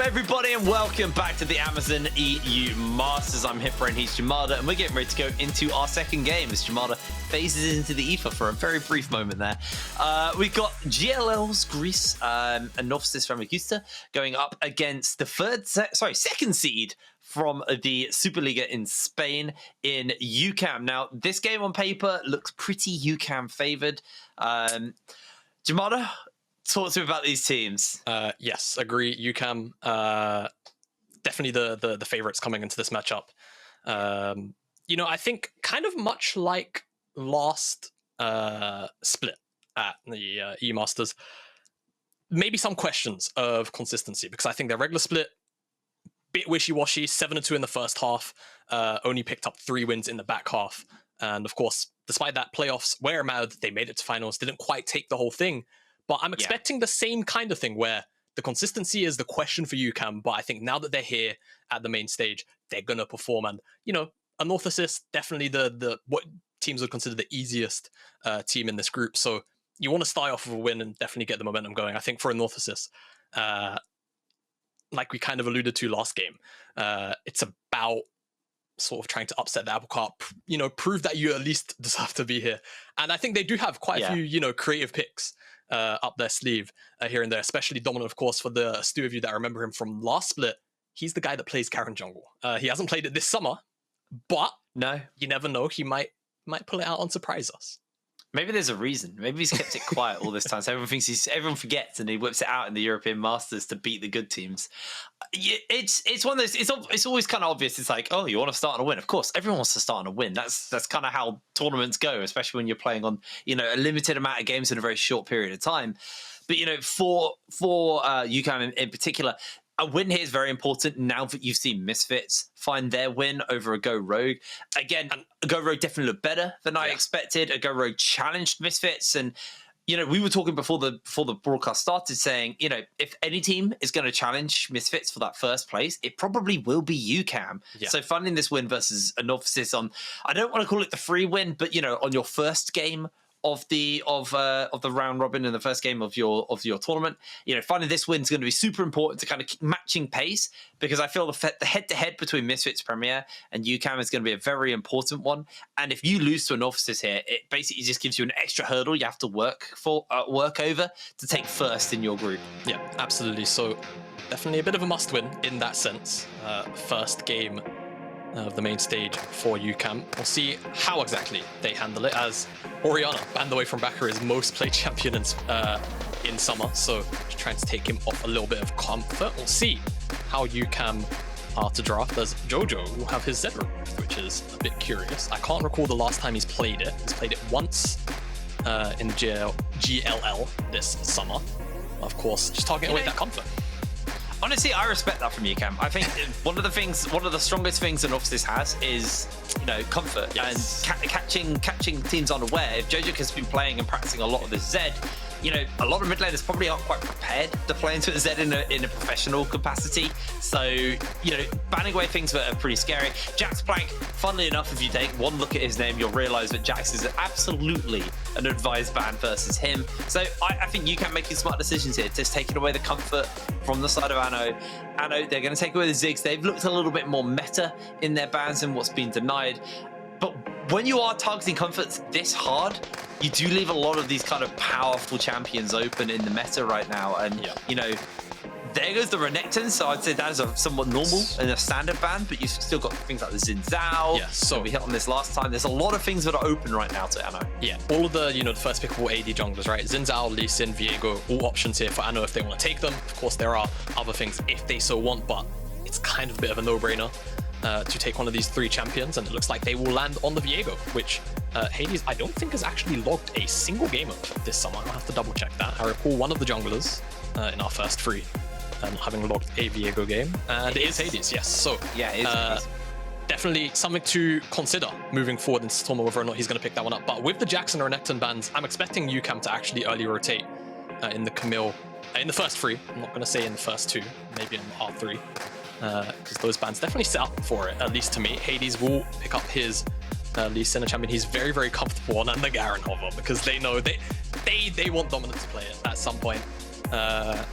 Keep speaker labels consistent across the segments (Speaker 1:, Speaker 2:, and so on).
Speaker 1: everybody, and welcome back to the Amazon EU Masters. I'm Hiprain, he's Jamada, and we're getting ready to go into our second game as Jamada phases into the ether for a very brief moment there. We've got GLL's Greece, Anorthosis Famagusta going up against the second seed from the Superliga in Spain in UCAM. Now, this game on paper looks pretty UCAM favored. Jamada, talk to me about these teams.
Speaker 2: Yes, agree. UCAM, definitely the favorites coming into this matchup. I think kind of much like last split at the EU Masters, maybe some questions of consistency, because I think their regular split, bit wishy-washy, 7-2 in the first half, only picked up 3 wins in the back half. And of course, despite that, playoffs, where it mattered, they made it to finals, didn't quite take the whole thing. But I'm expecting the same kind of thing where the consistency is the question for UCAM, but I think now that they're here at the main stage, they're going to perform. And, Anorthosis, definitely the what teams would consider the easiest team in this group. So you want to start off with a win and definitely get the momentum going. I think for Anorthosis, like we kind of alluded to last game, it's about sort of trying to upset the apple cart, prove that you at least deserve to be here. And I think they do have quite a few, creative picks up their sleeve here and there, especially dominant, of course, for the stew of you that remember him from last split. He's the guy that plays Karen jungle. He hasn't played it this summer, but you never know. He might pull it out and surprise us.
Speaker 1: Maybe there's a reason. Maybe he's kept it quiet all this time, so everyone forgets, and he whips it out in the European Masters to beat the good teams. It's one of those. It's always kind of obvious. It's like, oh, you want to start on a win? Of course, everyone wants to start on a win. That's kind of how tournaments go, especially when you're playing on a limited amount of games in a very short period of time. But for UCAM in particular, a win here is very important now that you've seen Misfits find their win over a Go Rogue. Again, a Go Rogue definitely looked better than I expected. A Go Rogue challenged Misfits, and we were talking before the broadcast started, saying if any team is going to challenge Misfits for that first place, it probably will be UCAM. So finding this win versus Anorthosis on, I don't want to call it the free win, but on your first game of the round robin in the first game of your tournament, finding this win is going to be super important to kind of keep matching pace, because I feel the head-to-head between Misfits Premier and UCAM is going to be a very important one. And if you lose to Anorthosis here, it basically just gives you an extra hurdle you have to work over to take first in your group.
Speaker 2: Yeah, absolutely. So definitely a bit of a must-win in that sense. First game of the main stage for UCAM. We'll see how exactly they handle it, as Orianna, banned away from Baca, is most played champion in summer, so just trying to take him off a little bit of comfort. We'll see how UCAM are to draft, as Jojo will have his Zed removed, which is a bit curious. I can't recall the last time he's played it. He's played it once in GLL this summer. Of course, just targeting away that comfort.
Speaker 1: Honestly, I respect that from UCAM. I think one of the strongest things Anorthosis has is, comfort and catching teams unaware. If Jojo has been playing and practicing a lot of this Zed, a lot of mid laners probably aren't quite prepared to play into a Zed in a professional capacity. So, banning away things that are pretty scary. JaxPlank, funnily enough, if you take one look at his name, you'll realize that Jax is absolutely an advised ban versus him. So I think UCAM making smart decisions here, just taking away the comfort from the side of Anno, they're going to take away the Ziggs. They've looked a little bit more meta in their bans than what's been denied. But when you are targeting comforts this hard, you do leave a lot of these kind of powerful champions open in the meta right now. And, there goes the Renekton. So I'd say that is a somewhat normal and a standard ban, but you've still got things like the Xin Zhao. So we hit on this last time. There's a lot of things that are open right now to Anno.
Speaker 2: Yeah, all of the, the first pickable AD junglers, right? Xin Zhao, Lee Sin, Viego, all options here for Anno if they want to take them. Of course, there are other things if they so want, but it's kind of a bit of a no-brainer to take one of these 3 champions, and it looks like they will land on the Viego, which Hadess, I don't think, has actually logged a single game of this summer. I'll have to double check that. I recall one of the junglers in our first 3 having logged a Viego game, and it is Hadess, yes. So
Speaker 1: yeah, it is
Speaker 2: definitely something to consider moving forward into Stormer, whether or not he's going to pick that one up. But with the Jackson or Renekton bans, I'm expecting UCAM to actually early rotate in the Camille, in the first 3. I'm not going to say in the first 2, maybe in part 3. Because those bans definitely set up for it, at least to me. Hadess will pick up his Lee Sin champion. He's very, very comfortable on, and the Garen hover, because they know they want Dominant to play it at some point.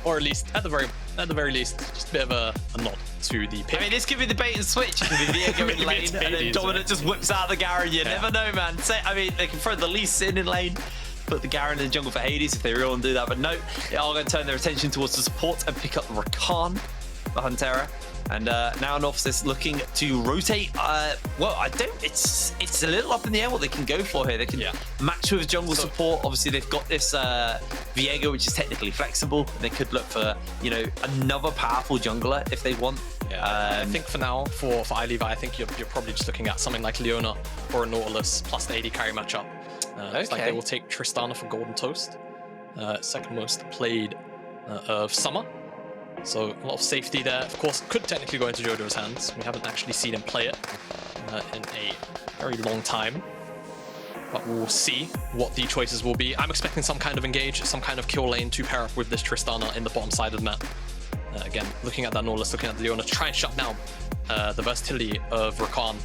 Speaker 2: Or at least, at the very at the very least, just a bit of a nod to the pick.
Speaker 1: I mean, this could be the bait and switch. It could be Viego in lane, and then Dominant just whips out the Garen. You never know, man. I mean, they can throw the Least in lane, put the Garen in the jungle for Hadess if they really want to do that. But no, they are going to turn their attention towards the support and pick up Rakan, the Hantera. And now Anorthosis looking to rotate. Well, it's a little up in the air what they can go for here. They can match with jungle support. Obviously, they've got this Viego, which is technically flexible. They could look for, you know, another powerful jungler if they want.
Speaker 2: Yeah, I think for now, for iLevi, I think you're probably just looking at something like Leona or Nautilus plus the AD carry matchup. Looks like they will take Tristana for Golden Toast. Second most played of summer. So a lot of safety there. Of course, could technically go into Jojo's hands. We haven't actually seen him play it in a very long time. But we'll see what the choices will be. I'm expecting some kind of engage, some kind of kill lane to pair up with this Tristana in the bottom side of the map. Again, looking at that Nautilus, looking at the Leona to try and shut down the versatility of Rakan.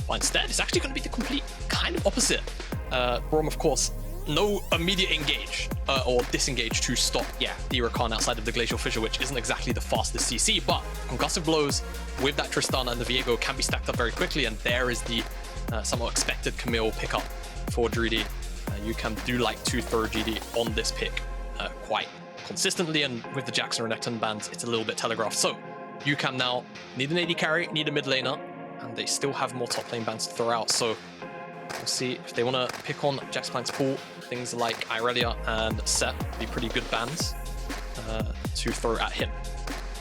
Speaker 2: But instead, it's actually going to be the complete kind of opposite. Braum, of course, no immediate engage or disengage to stop the Rakan outside of the Glacial Fissure, which isn't exactly the fastest CC, but concussive blows with that Tristana and the Viego can be stacked up very quickly, and there is the somewhat expected Camille pickup for Dreedy. UCAM do like to throw GD on this pick quite consistently, and with the Jax and Renekton bans, it's a little bit telegraphed. So UCAM now need an AD carry, need a mid laner, and they still have more top lane bans to throw out. So we'll see if they want to pick on JaxPlank's pool. Things like Irelia and Set would be pretty good bans to throw at him.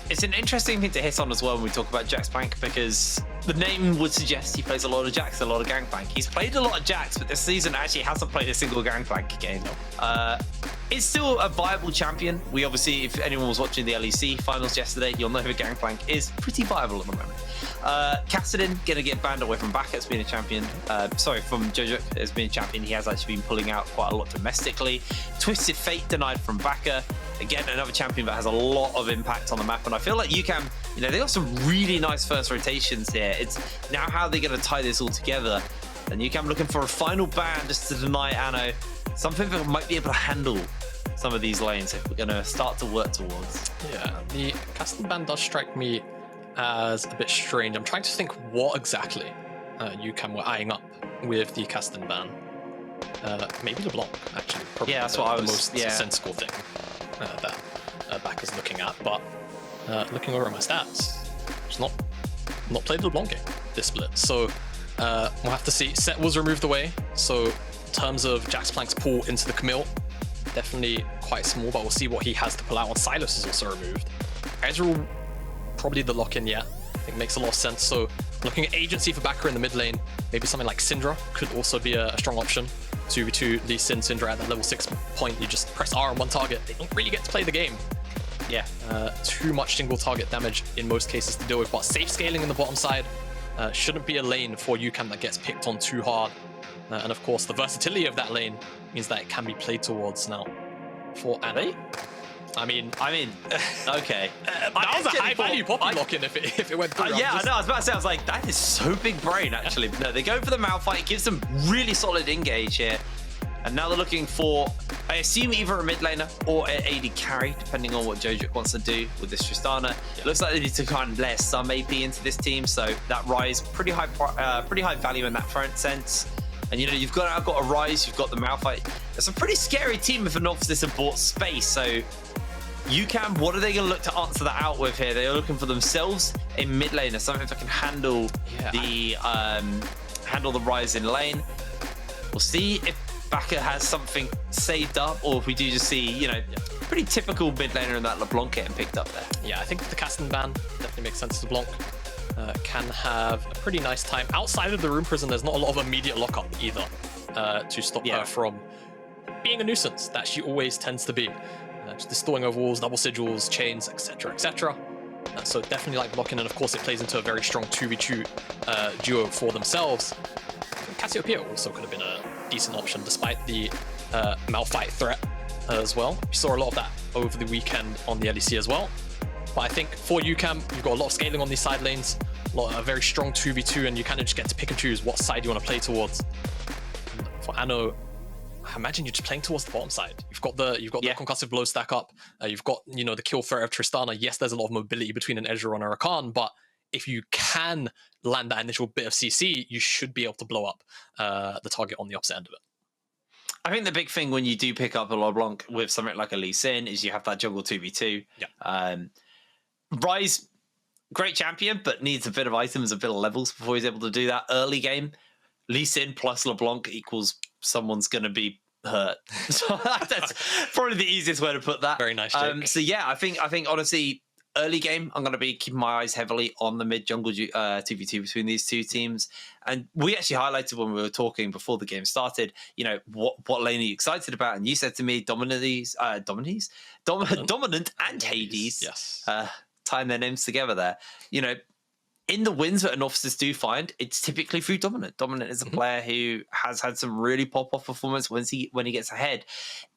Speaker 1: It's an interesting thing to hit on as well when we talk about JaxPlank, because the name would suggest he plays a lot of Jax, a lot of Gangplank. He's played a lot of Jax, but this season actually hasn't played a single Gangplank game. It's still a viable champion. We obviously, if anyone was watching the LEC finals yesterday, you'll know who Gangplank is pretty viable at the moment. Kassadin gonna get banned away from Baca as being a champion. From Jojo as being a champion. He has actually been pulling out quite a lot domestically. Twisted Fate denied from Baca. Again, another champion that has a lot of impact on the map. And I feel like UCAM, you know, they got some really nice first rotations here. It's now how they're gonna tie this all together. And UCAM looking for a final ban just to deny Anno. Something that might be able to handle some of these lanes if we're gonna start to work towards.
Speaker 2: Yeah, the Kassadin ban does strike me as a bit strange. I'm trying to think what exactly UCAM were eyeing up with the Kassadin ban. Maybe LeBlanc, actually. Probably
Speaker 1: that's what I was.
Speaker 2: The most sensible thing that Baca's looking at. But looking over at my stats, it's not played LeBlanc game this split. So we'll have to see. Set was removed away. So in terms of JaxPlank's pull into the Camille, definitely quite small, but we'll see what he has to pull out. And Silas is also removed. Ezreal, probably the lock-in yet. I think makes a lot of sense. So looking at agency for Baca in the mid lane, maybe something like Syndra could also be a strong option. 2v2 Lee Sin Syndra at that level 6 point. You just press R on one target. They don't really get to play the game. Yeah, too much single target damage in most cases to deal with, but safe scaling in the bottom side shouldn't be a lane for UCAM that gets picked on too hard. And of course, the versatility of that lane means that it can be played towards now for Anna. I mean,
Speaker 1: okay.
Speaker 2: That was a high value poppy lock-in if it went through.
Speaker 1: Yeah, I know. I was about to say, I was like, that is so big brain, actually. But no, they go for the Malphite. It gives them really solid engage here. And now they're looking for, I assume, either a mid laner or an AD carry, depending on what Jojo wants to do with this Tristana. It looks like they need to kind of layer some AP into this team, so that Ryze pretty high value in that sense. And you know, you've got a Ryze, you've got the Malphite. It's a pretty scary team if Anorthosis have bought space. So UCAM, what are they going to look to answer that out with here? They are looking for themselves a mid laner, something that can handle the Ryze in lane. We'll see if Baca has something saved up, or if we do just see, you know, pretty typical mid laner in that LeBlanc getting picked up there.
Speaker 2: Yeah, I think the Kassadin ban definitely makes sense. LeBlanc can have a pretty nice time. Outside of the Rune Prison, there's not a lot of immediate lockup either to stop her from being a nuisance that she always tends to be. Just distorting over walls, double sigils, chains, etc, etc. So definitely like blocking, and of course it plays into a very strong 2v2 duo for themselves. Cassiopeia also could have been a decent option despite the Malphite threat as well. We saw a lot of that over the weekend on the LEC as well. But I think for UCAM, you've got a lot of scaling on these side lanes, a very strong 2v2, and you kind of just get to pick and choose what side you want to play towards. And for Anno, I imagine you're just playing towards the bottom side. You've got the concussive blow stack up. You've got the kill threat of Tristana. Yes, there's a lot of mobility between an Ezreal and a Rakan, but if you can land that initial bit of CC, you should be able to blow up the target on the opposite end of it.
Speaker 1: I think the big thing when you do pick up a LeBlanc with something like a Lee Sin is you have that jungle 2v2.
Speaker 2: Yeah.
Speaker 1: Ryze, great champion, but needs a bit of items, a bit of levels before he's able to do that. Early game, Lee Sin plus LeBlanc equals someone's going to be hurt. So that's probably the easiest way to put that.
Speaker 2: Very nice, Jake.
Speaker 1: So yeah, I think honestly, early game, I'm going to be keeping my eyes heavily on the mid-jungle 2v2 between these two teams. And we actually highlighted when we were talking before the game started, what lane are you excited about? And you said to me, Dominant and Hadess.
Speaker 2: Yes.
Speaker 1: Tying their names together there. In the wins that Anorthosis do find, it's typically through Dominant. Dominant is a player who has had some really pop-off performance when he gets ahead.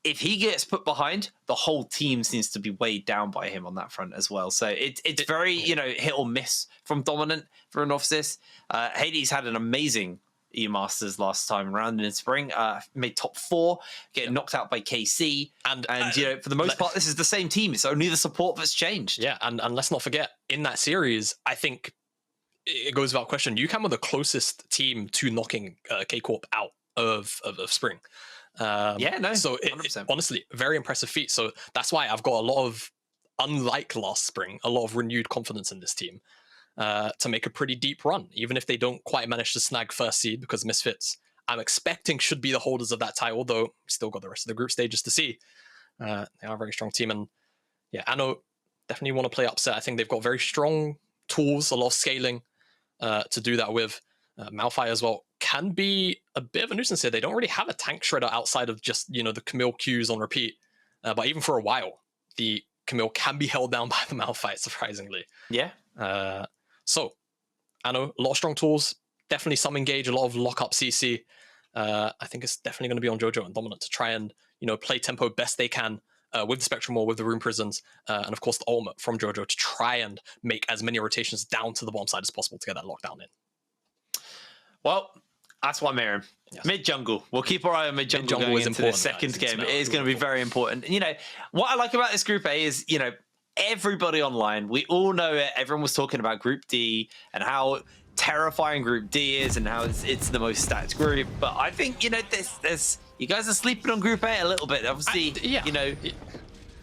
Speaker 1: If he gets put behind, the whole team seems to be weighed down by him on that front as well. So it's very, hit or miss from Dominant for Anorthosis. Hadess had an amazing E-Masters last time around in spring, made top 4, getting knocked out by KC. And for the most part, this is the same team. It's only the support that's changed.
Speaker 2: Yeah, and let's not forget, in that series, I think it goes without question, UCAM were the closest team to knocking K-Corp out of spring. So honestly, very impressive feat. So that's why I've got a lot of, unlike last spring, a lot of renewed confidence in this team to make a pretty deep run, even if they don't quite manage to snag first seed, because Misfits, I'm expecting, should be the holders of that title, though we still got the rest of the group stages to see. They are a very strong team, and yeah, Anno definitely want to play upset. I think they've got very strong tools, a lot of scaling to do that with. Malphite as well can be a bit of a nuisance here. They don't really have a tank shredder outside of just, the Camille Qs on repeat. But even for a while, the Camille can be held down by the Malphite, surprisingly.
Speaker 1: Yeah.
Speaker 2: So, Anno, a lot of strong tools, definitely some engage, a lot of lock-up CC. I think it's definitely going to be on Jojo and Dominant to try and, play tempo best they can with the Spectrum Wall, with the Rune Prisons, and of course the ultimate from Jojo to try and make as many rotations down to the bottom side as possible to get that lockdown in.
Speaker 1: Well, that's what I'm hearing. Yes. Mid-jungle. We'll keep our eye on mid-jungle going into the second game. It is going to be very important. What I like about this Group A is, everybody online, we all know it. Everyone was talking about Group D and how terrifying Group D is and how it's the most stacked group. But I think, there's you guys are sleeping on Group A a little bit. Obviously,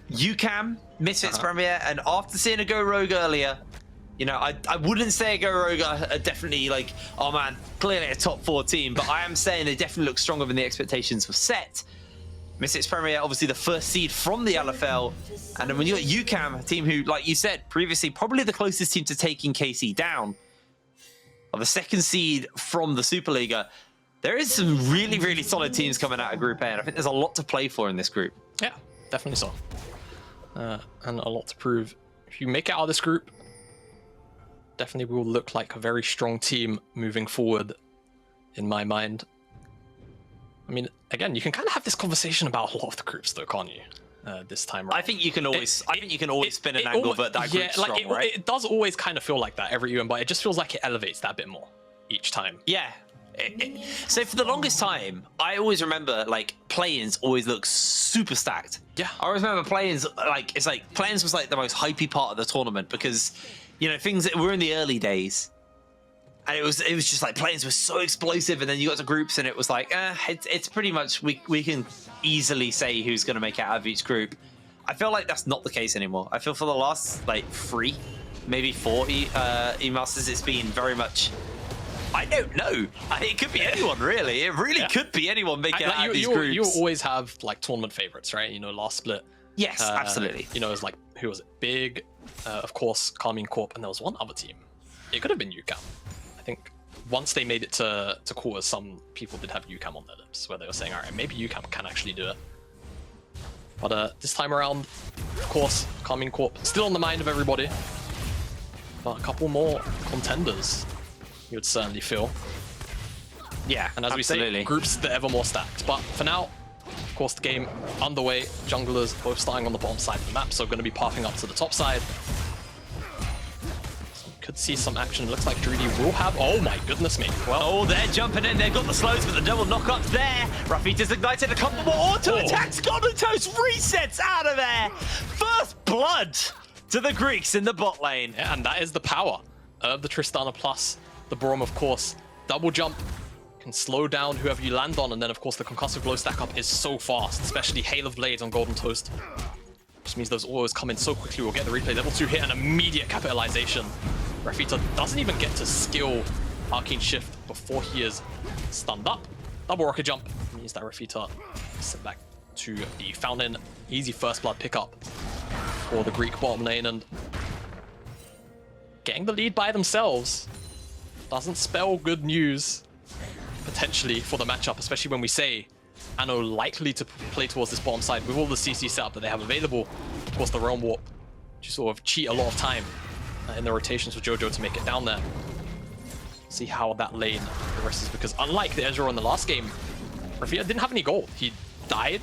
Speaker 1: UCAM, Misfits Premier, and after seeing a Go Rogue earlier, I wouldn't say a Go Rogue are definitely clearly a top 4 team, but I am saying they definitely look stronger than the expectations were set. Misfits Premier, obviously the first seed from the LFL, and then when you got UCAM, a team who, like you said previously, probably the closest team to taking KC down, or the second seed from the Superliga, there is some really, really solid teams coming out of Group A, and I think there's a lot to play for in this group.
Speaker 2: Yeah, definitely so. And a lot to prove. If you make it out of this group, definitely will look like a very strong team moving forward, in my mind. I mean, again, you can kind of have this conversation about a lot of the groups, though, can't you? This time around.
Speaker 1: I think you can always spin an angle that group's strong, right?
Speaker 2: It does always kind of feel like that every UM, but it just feels like it elevates that bit more each time.
Speaker 1: Yeah. So for the longest time, I always remember play-ins always look super stacked.
Speaker 2: Yeah.
Speaker 1: I always remember play-ins play-ins was the most hypey part of the tournament because things that were in the early days. And it was just play-ins were so explosive, and then you got to groups, and it was it's pretty much we can easily say who's going to make it out of each group. I feel like that's not the case anymore. I feel for the last 3, maybe 4 E-Masters, it's been very much. I don't know. It could be anyone, really. It really could be anyone making it out of these groups.
Speaker 2: You always have tournament favorites, right? Last split.
Speaker 1: Yes, absolutely.
Speaker 2: It was who was it? Big, of course, Carmine Corp, and there was one other team. It could have been UCAM. I think once they made it to quarters, some people did have UCAM on their lips, where they were saying, all right, maybe UCAM can actually do it. But this time around, of course, Carmine Corp still on the mind of everybody. But a couple more contenders, you would certainly feel.
Speaker 1: Yeah,
Speaker 2: and as we say, groups that ever more stacked. But for now, of course, the game underway. Junglers both starting on the bottom side of the map, so going to be pathing up to the top side. Some could see some action. Looks like Dreedy will have... Oh my goodness me. Well,
Speaker 1: oh, they're jumping in. They've got the slows, but the double knock-ups there. Rafitta's ignited a couple more auto-attacks. Anorthosis resets out of there. First blood to the Greeks in the bot lane.
Speaker 2: Yeah, and that is the power of the Tristana plus the Braum, of course. Double jump can slow down whoever you land on, and then, of course, the concussive blow stack-up is so fast, especially Hail of Blades on Golden Toast. Which means those autos come in so quickly. We'll get the replay. Level 2 hit and immediate capitalization. Rafitta doesn't even get to skill Arcane Shift before he is stunned up. Double rocket jump means that Rafitta is sent back to the Fountain. Easy first blood pickup for the Greek bottom lane, and getting the lead by themselves doesn't spell good news potentially for the matchup, especially when we say Anno likely to play towards this bottom side with all the CC setup that they have available. Of course, the Realm Warp to sort of cheat a lot of time in the rotations for Jojo to make it down there. See how that lane progresses, because unlike the Ezreal in the last game, Rafitta didn't have any gold. He died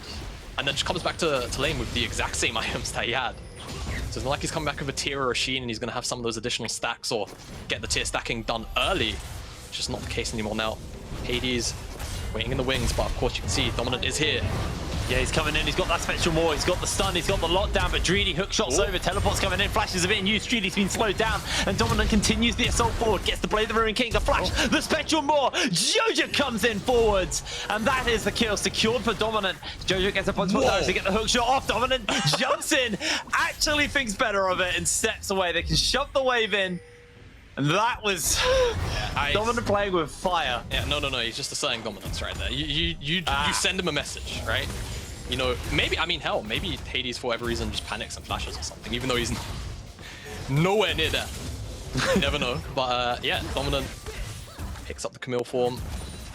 Speaker 2: and then just comes back to lane with the exact same items that he had. So it's not like he's coming back with a tier or a sheen and he's going to have some of those additional stacks or get the tier stacking done early. It's just not the case anymore now. Hadess waiting in the wings, but of course you can see Dominant is here.
Speaker 1: Yeah, he's coming in. He's got that Spectral Maw. He's got the stun. He's got the lockdown. But Dreedy hook shots over. Teleport's coming in. Flashes a bit in use. Dreedy's been slowed down. And Dominant continues the assault forward. Gets the Blade of the Ruined King. The flash. The Spectral Maw. Jojo comes in forwards. And that is the kill secured for Dominant. Jojo gets a punch to get the hook shot off. Dominant jumps in. Actually thinks better of it and steps away. They can shove the wave in. And that was Dominant playing with fire.
Speaker 2: Yeah, no. He's just asserting dominance right there. You send him a message, right? You know, maybe, I mean, hell, maybe Hadess, for whatever reason, just panics and flashes or something, even though he's nowhere near death. You never know. But yeah, Dominant picks up the Camille form,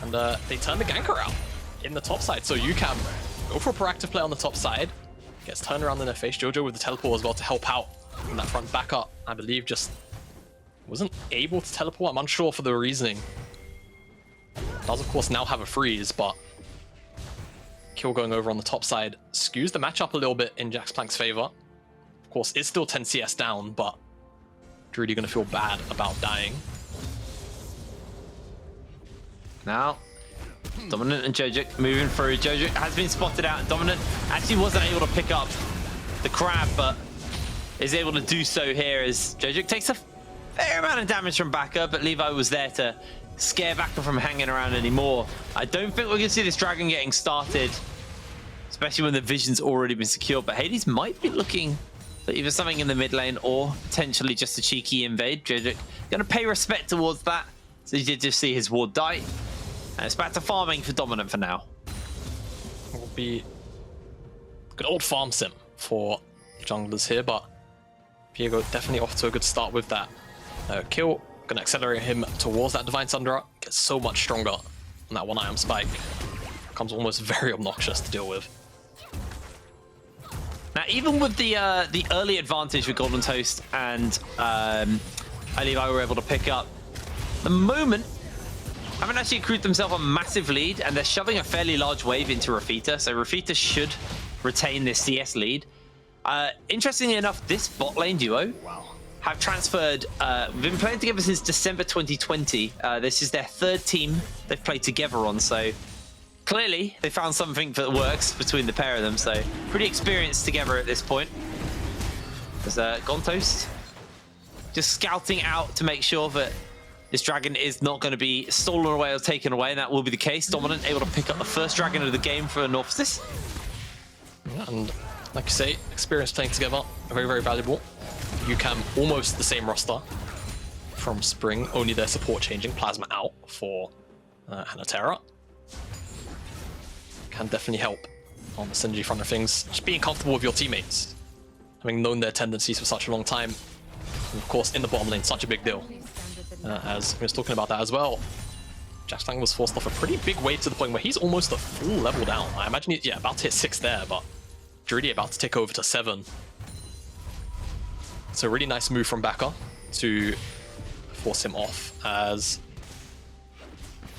Speaker 2: and they turn the ganker out in the top side. So UCAM go for a proactive play on the top side. Gets turned around in their face. Jojo with the teleport as well to help out from that front. Baca, I believe, just wasn't able to teleport. I'm unsure for the reasoning. Does, of course, now have a freeze, but kill going over on the top side skews the matchup a little bit in JaxPlank's favor. Of course, it's still 10 CS down, but Dreedy going to feel bad about dying.
Speaker 1: Now, Dominant and Jojo moving through. Jojo has been spotted out. Dominant actually wasn't able to pick up the crab, but is able to do so here as Jojo takes a fair amount of damage from Baca, but Levi was there to scare Baca from hanging around anymore. I don't think we're going to see this dragon getting started, especially when the vision's already been secured, but Hadess might be looking for either something in the mid lane or potentially just a cheeky invade. Jojo going to pay respect towards that, so you did just see his ward die. And it's back to farming for Dominant for now.
Speaker 2: It will be a good old farm sim for junglers here, but Viego definitely off to a good start with that kill. Gonna accelerate him towards that Divine Thunder. Gets so much stronger on that one item spike. Becomes almost very obnoxious to deal with.
Speaker 1: Now, even with the early advantage with Golden Toast and iLevi were able to pick up, the moment haven't actually accrued themselves a massive lead, and they're shoving a fairly large wave into Rafitta, so Rafitta should retain this CS lead. Interestingly enough, this bot lane duo have transferred, been playing together since December 2020. This is their third team they've played together on, so clearly they found something that works between the pair of them, so pretty experienced together at this point. There's Gontoast just scouting out to make sure that this dragon is not going to be stolen away or taken away, and that will be the case. Dominant able to pick up the first dragon of the game for Anorthosis.
Speaker 2: And like you say, experience playing together, very, very valuable. UCAM almost the same roster from Spring, only their support changing. Plasma out for Hantera. Can definitely help on the synergy front of things. Just being comfortable with your teammates, having known their tendencies for such a long time. And of course, in the bottom lane, such a big deal. As we was talking about that as well, JaxPlank was forced off a pretty big wave to the point where he's almost a full level down. I imagine he's about to hit 6 there, but Dreedy about to take over to 7. So a really nice move from Baca to force him off, as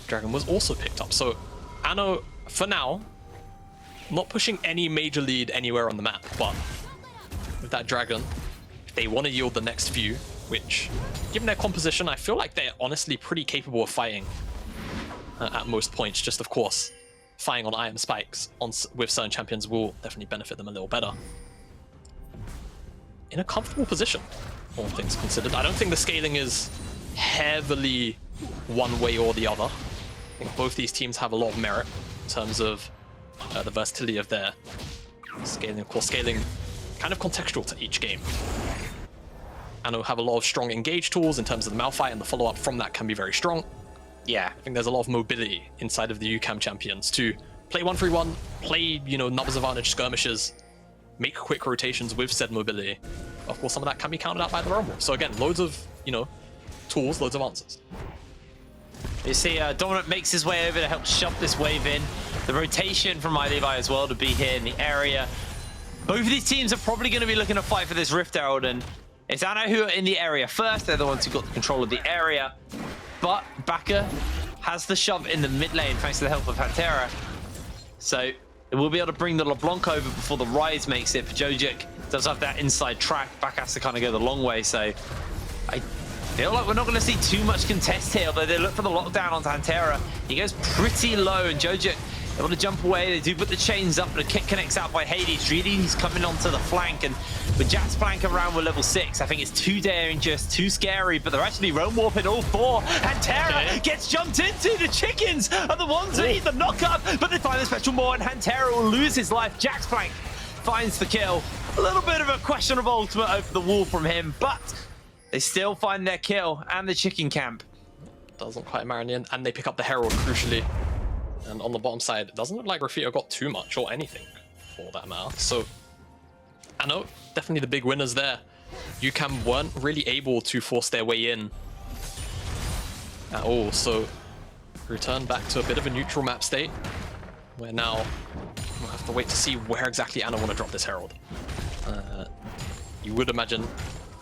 Speaker 2: Dragon was also picked up. So Anno, for now, not pushing any major lead anywhere on the map, but with that Dragon, if they want to yield the next few, which, given their composition, I feel like they're honestly pretty capable of fighting at most points. Just, of course, fighting on item spikes with certain champions will definitely benefit them a little better. In a comfortable position, all things considered. I don't think the scaling is heavily one way or the other. I think both these teams have a lot of merit in terms of the versatility of their scaling. Of course, scaling kind of contextual to each game. And will have a lot of strong engage tools in terms of the Malphite, and the follow-up from that can be very strong.
Speaker 1: Yeah,
Speaker 2: I think there's a lot of mobility inside of the UCAM champions to play 1-3-1, play, numbers advantage skirmishes, make quick rotations with said mobility. Of course, some of that can be counted out by the Braum. So again, loads of, tools, loads of answers.
Speaker 1: You see, Dominant makes his way over to help shove this wave in. The rotation from iLevi as well to be here in the area. Both of these teams are probably going to be looking to fight for this Rift Herald, and it's Anno who are in the area first. They're the ones who got the control of the area. But Baca has the shove in the mid lane thanks to the help of Hantera. So we'll be able to bring the LeBlanc over before the Ryze makes it. For Jojic does have that inside track. Baca has to kind of go the long way. So I feel like we're not going to see too much contest here, although they look for the lockdown onto Hantera. He goes pretty low, and Jojic able to jump away. They do put the chains up, but the kick connects out by Hadess. Dreedy, he's coming onto the flank, and with JaxPlank around with level 6, I think it's too dangerous, too scary, but they're actually roam warping all four. Hantera gets jumped into. The chickens are the ones that eat the knock-up, but they find the special more, and Hantera will lose his life. JaxPlank finds the kill. A little bit of a questionable ultimate over the wall from him, but they still find their kill and the chicken camp.
Speaker 2: Doesn't quite matter in the end, and they pick up the Herald, crucially. And on the bottom side, it doesn't look like Rafitta got too much, or anything, for that matter. So, I know, definitely the big winners there. UCAM weren't really able to force their way in at all, so return back to a bit of a neutral map state, where now we'll have to wait to see where exactly Anna want to drop this Herald. You would imagine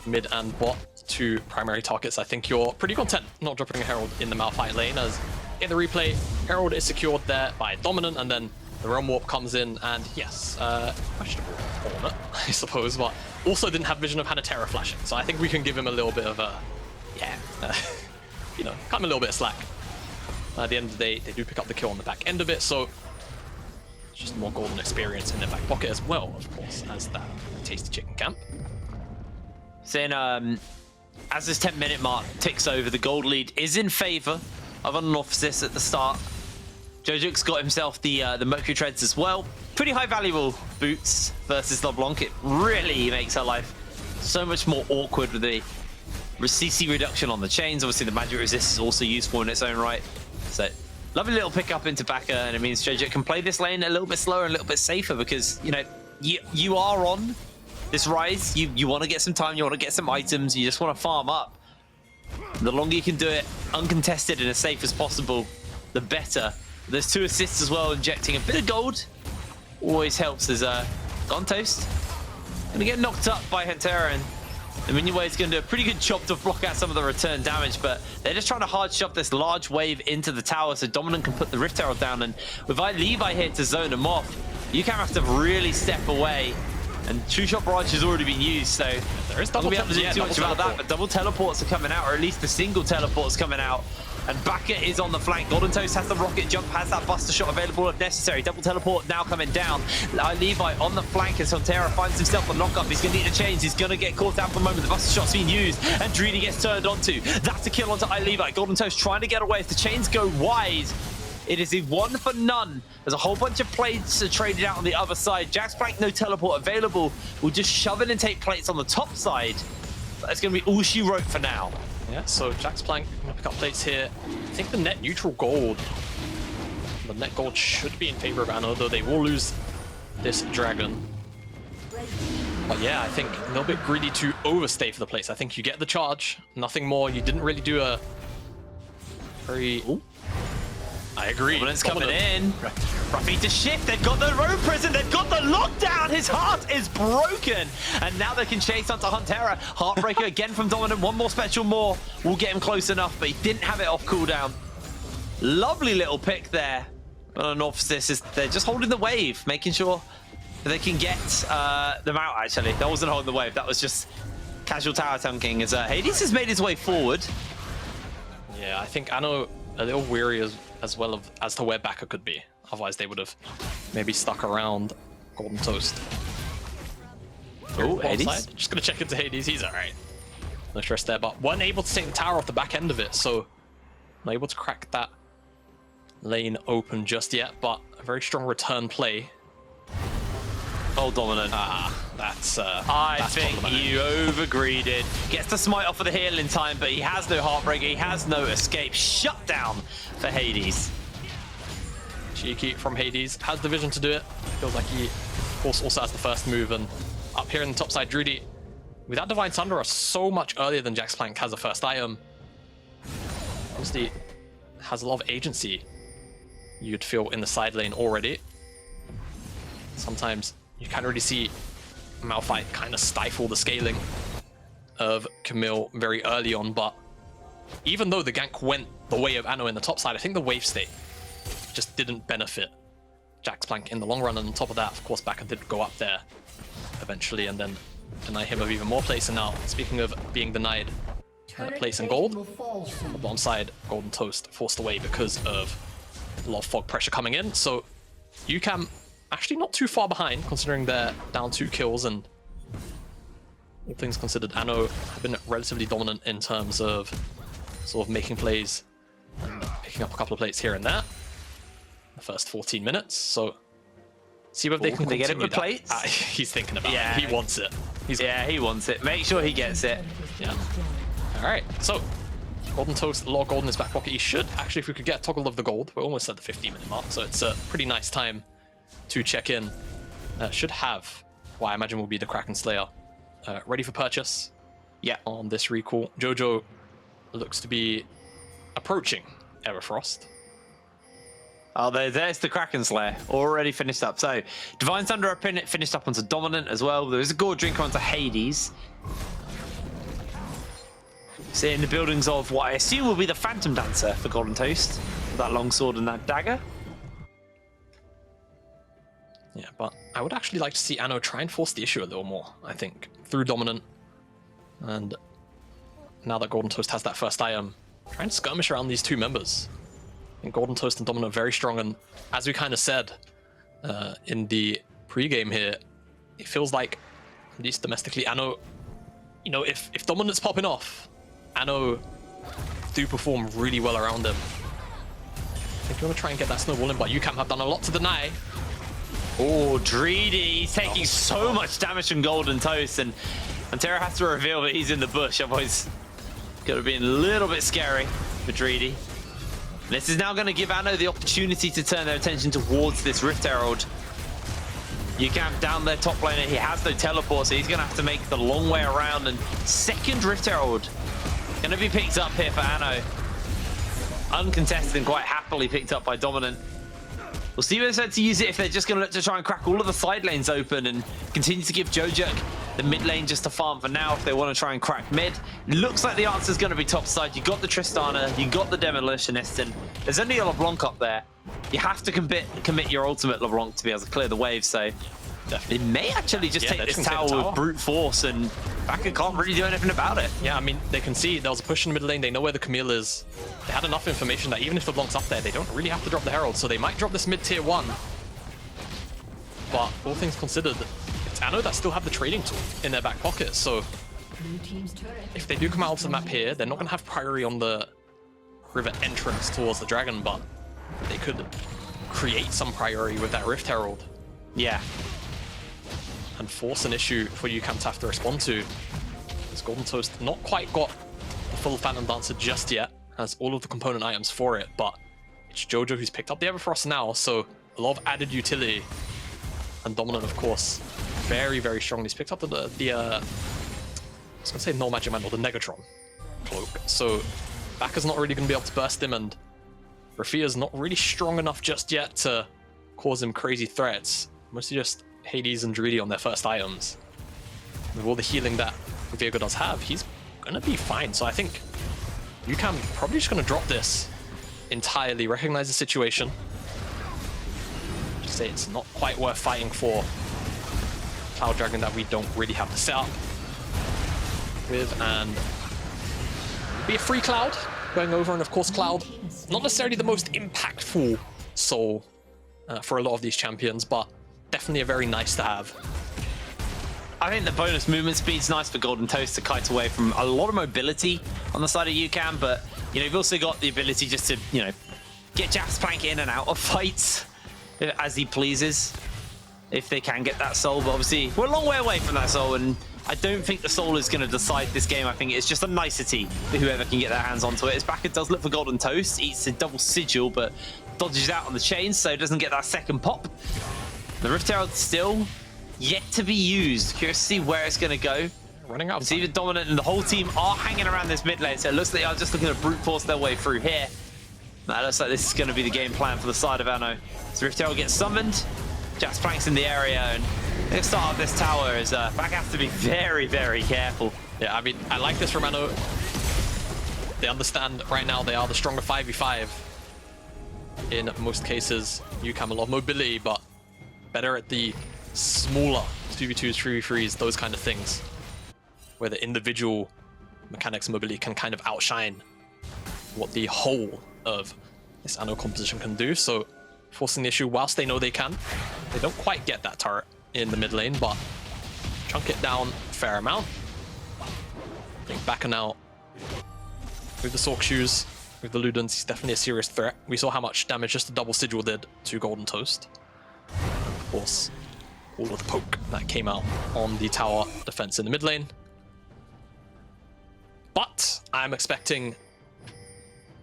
Speaker 2: mid and bot, two primary targets. I think you're pretty content not dropping a Herald in the Malphite lane, as in the replay, Herald is secured there by Dominant, and then the Realm Warp comes in, and yes, questionable ornament, I suppose, but also didn't have vision of Hantera flashing, so I think we can give him a little bit of a, cut him a little bit of slack. At the end of the day, they do pick up the kill on the back end of it, so it's just more golden experience in their back pocket as well, of course, as that tasty chicken camp.
Speaker 1: Saying, as this 10-minute mark ticks over, the gold lead is in favor of Anorthosis at the start. Jojic's got himself the Mercury Treads as well. Pretty high valuable boots versus LeBlanc. It really makes her life so much more awkward with the CC reduction on the chains. Obviously, the magic resist is also useful in its own right. So, lovely little pickup into Baca, and it means Jojic can play this lane a little bit slower and a little bit safer, because, you are on this Ryze. You want to get some time, you want to get some items, you just want to farm up. The longer you can do it uncontested and as safe as possible, the better. There's 2 assists as well, injecting a bit of gold always helps. As Gone Toast gonna get knocked up by Hantera, and the minion wave's gonna do a pretty good job to block out some of the return damage, but they're just trying to hard shove this large wave into the tower so Dominant can put the Rift Herald down, and with iLevi here to zone them off, you can have to really step away. And True Shot Barrage has already been used, so
Speaker 2: there is double
Speaker 1: teleport. Too much about that, but double teleports are coming out, or at least the single teleport's coming out. And Baca is on the flank. Golden Toast has the rocket jump, has that buster shot available if necessary. Double teleport now coming down. iLevi on the flank as Hantera finds himself a knock-up. He's going to need a change. He's going to get caught down for a moment. The buster shot's being used, and Dreedy gets turned onto. That's a kill onto iLevi. Golden Toast trying to get away. If the chains go wide, it is a 1 for none. There's a whole bunch of plates traded out on the other side. JaxPlank, no teleport available. We'll just shove in and take plates on the top side. That's going to be all she wrote for now.
Speaker 2: Yeah, so JaxPlank going to pick up plates here. I think the net neutral gold, the net gold should be in favor of Anna, though they will lose this dragon. But yeah, I think a little bit greedy to overstay for the plates. I think you get the charge, nothing more. You didn't really do a very... Ooh. I agree.
Speaker 1: Dominant's coming in. Rafitta shift. They've got the road prison. They've got the lockdown. His heart is broken. And now they can chase onto Hantera. Heartbreaker again from Dominant. One more special more will get him close enough, but he didn't have it off cooldown. Lovely little pick there. But Anorthosis, they're just holding the wave, making sure that they can get them out, actually. That wasn't holding the wave. That was just casual tower tanking as Hadess has made his way forward.
Speaker 2: Yeah, I think Ano a little weary as well as to where Baca could be. Otherwise, they would have maybe stuck around Golden Toast.
Speaker 1: Oh, Hadess.
Speaker 2: Just gonna check into Hadess. He's all right. No stress there, but weren't able to take the tower off the back end of it, so not able to crack that lane open just yet. But a very strong return play.
Speaker 1: Oh, dominant.
Speaker 2: That's
Speaker 1: I think you overgreeded. Gets the smite off of the heal in time, but he has no heartbreaker. He has no escape. Shut down for Hadess.
Speaker 2: Cheeky from Hadess. Has the vision to do it. Feels like he, of course, also has the first move. And up here in the top side, Dreedy, without Divine Thunderer so much earlier than JaxPlank has a first item, obviously has a lot of agency, you'd feel, in the side lane already. Sometimes you can't really see Malphite kind of stifle the scaling of Camille very early on, but even though the gank went the way of Ano in the top side, I think the wave state just didn't benefit JaxPlank in the long run. And on top of that, of course, Baca did go up there eventually and then deny him of even more place. And now, speaking of being denied place in gold, on the bottom side, Golden Toast forced away because of a lot of fog pressure coming in. So UCAM actually not too far behind, considering they're down 2 kills, and all things considered, Ano have been relatively dominant in terms of sort of making plays and picking up a couple of plays here and there. The first 14 minutes, so see whether they can
Speaker 1: get it with plates.
Speaker 2: He's thinking about it. He wants it.
Speaker 1: He wants it. Make sure he gets it.
Speaker 2: Yeah. All right. So Golden Toast, a lot of gold in his back pocket. He should actually, if we could get a toggle of the gold, we're almost at the 15-minute mark, so it's a pretty nice time to check in. Should have what I imagine will be the Kraken Slayer ready for purchase.
Speaker 1: Yeah.
Speaker 2: On this recall, Jojo looks to be approaching Everfrost.
Speaker 1: Oh, there's the Kraken Slayer, already finished up. So, Divine Thunderer finished up onto Dominant as well. There's a Gourd Drinker onto Hadess. Seeing the buildings of what I assume will be the Phantom Dancer for Golden Toast, with that long sword and that dagger.
Speaker 2: Yeah, but I would actually like to see Ano try and force the issue a little more, I think, through Dominant. And now that Golden Toast has that first item, try and skirmish around these two members. I think Golden Toast and Dominant are very strong, and as we kind of said in the pre-game here, it feels like, at least domestically, Ano, you know, if Dominant's popping off, Ano do perform really well around them. I think you want to try and get that snowball in, but UCAM have done a lot to deny.
Speaker 1: Oh, Dreedy, he's taking so much damage from Golden Toast, and Hantera has to reveal that he's in the bush, otherwise it's going to be a little bit scary for Dreedy. This is now going to give Ano the opportunity to turn their attention towards this Rift Herald. UCAM down their top laner, he has no teleport, so he's going to have to make the long way around, and second Rift Herald going to be picked up here for Ano. Uncontested and quite happily picked up by Dominant. We'll see if they decide to use it, if they're just going to look to try and crack all of the side lanes open and continue to give JoJerk the mid lane just to farm for now if they want to try and crack mid. Looks like the answer is going to be top side. You got the Tristana, you got the Demolitionist, and there's only a LeBlanc up there. You have to commit your ultimate LeBlanc to be able to clear the wave, so definitely. It may actually just take this tower with brute force, and Baca can't really do anything about it.
Speaker 2: Yeah, I mean, they can see there was a push in the mid lane. They know where the Camille is. They had enough information that even if LeBlanc's up there, they don't really have to drop the Herald, so they might drop this mid tier 1. But all things considered, it's Ano that still have the trading tool in their back pocket, so if they do come out to the map here, they're not going to have priority on the river entrance towards the dragon, but they could create some priority with that Rift Herald.
Speaker 1: Yeah.
Speaker 2: And force an issue for UCAM to have to respond to. This Golden Toast not quite got the full Phantom Dancer just yet, has all of the component items for it, but it's Jojo who's picked up the Everfrost now, so a lot of added utility. And Dominant, of course, very, very strong. He's picked up the I was going to say no magic mantle, the Negatron cloak. So Baca's not really going to be able to burst him, and Rafitta's not really strong enough just yet to cause him crazy threats. Mostly just Hadess and Dreedy on their first items. With all the healing that Viego does have, he's gonna be fine. So I think UCAM probably just gonna drop this entirely, recognize the situation. Just say it's not quite worth fighting for Cloud Dragon that we don't really have to set up. with, and be a free Cloud going over, and of course Cloud, not necessarily the most impactful soul for a lot of these champions, but definitely a very nice to have.
Speaker 1: I think the bonus movement speed's nice for Golden Toast to kite away from a lot of mobility on the side of UCAM, but you know, you've also got the ability just to, you know, get JaxPlank in and out of fights as he pleases, if they can get that soul. But obviously, we're a long way away from that soul, and I don't think the soul is going to decide this game. I think it's just a nicety for whoever can get their hands onto it. As Baca does look for Golden Toast, eats a double sigil, but dodges out on the chain, so doesn't get that second pop. The Rift Herald still yet to be used. Curious to see where it's going to go.
Speaker 2: Running out.
Speaker 1: It's even dominant, and the whole team are hanging around this mid lane, so it looks like they are just looking to brute force their way through here. That looks like this is going to be the game plan for the side of Anno. So Rift Herald gets summoned. JaxPlank's in the area, and they're going to start up this tower as Baca has to be very, very careful.
Speaker 2: Yeah, I mean, I like this from Anno. They understand right now they are the stronger 5v5 in most cases. UCAM a lot of mobility, but better at the smaller 2v2s, 3v3s, those kind of things, where the individual mechanics mobility can kind of outshine what the whole of this Anno composition can do. So forcing the issue whilst they know they can. They don't quite get that turret in the mid lane, but chunk it down a fair amount. I think Baca now with the Sork Shoes, with the Ludens, he's definitely a serious threat. We saw how much damage just a double sigil did to Golden Toast. Of course, all of the poke that came out on the tower defense in the mid lane. But I'm expecting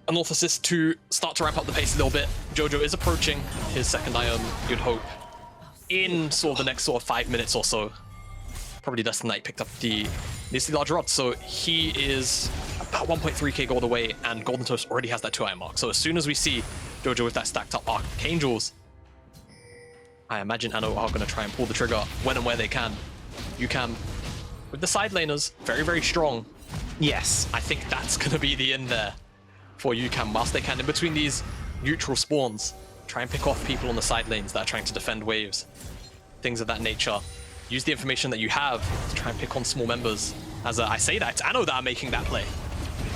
Speaker 2: Anorthosis to start to ramp up the pace a little bit. Jojo is approaching his second item, you'd hope, in sort of the next sort of 5 minutes or so. Probably less than that, he picked up the large rod, so he is about 1.3k gold away, and Golden Toast already has that 2-item mark. So as soon as we see Jojo with that stacked up Archangels, I imagine Anno are going to try and pull the trigger when and where they can. UCAM, with the side laners, very, very strong. Yes, I think that's going to be the end there for UCAM, whilst they can, in between these neutral spawns, try and pick off people on the side lanes that are trying to defend waves, things of that nature. Use the information that you have to try and pick on small members. As I say that, it's Anno that are making that play.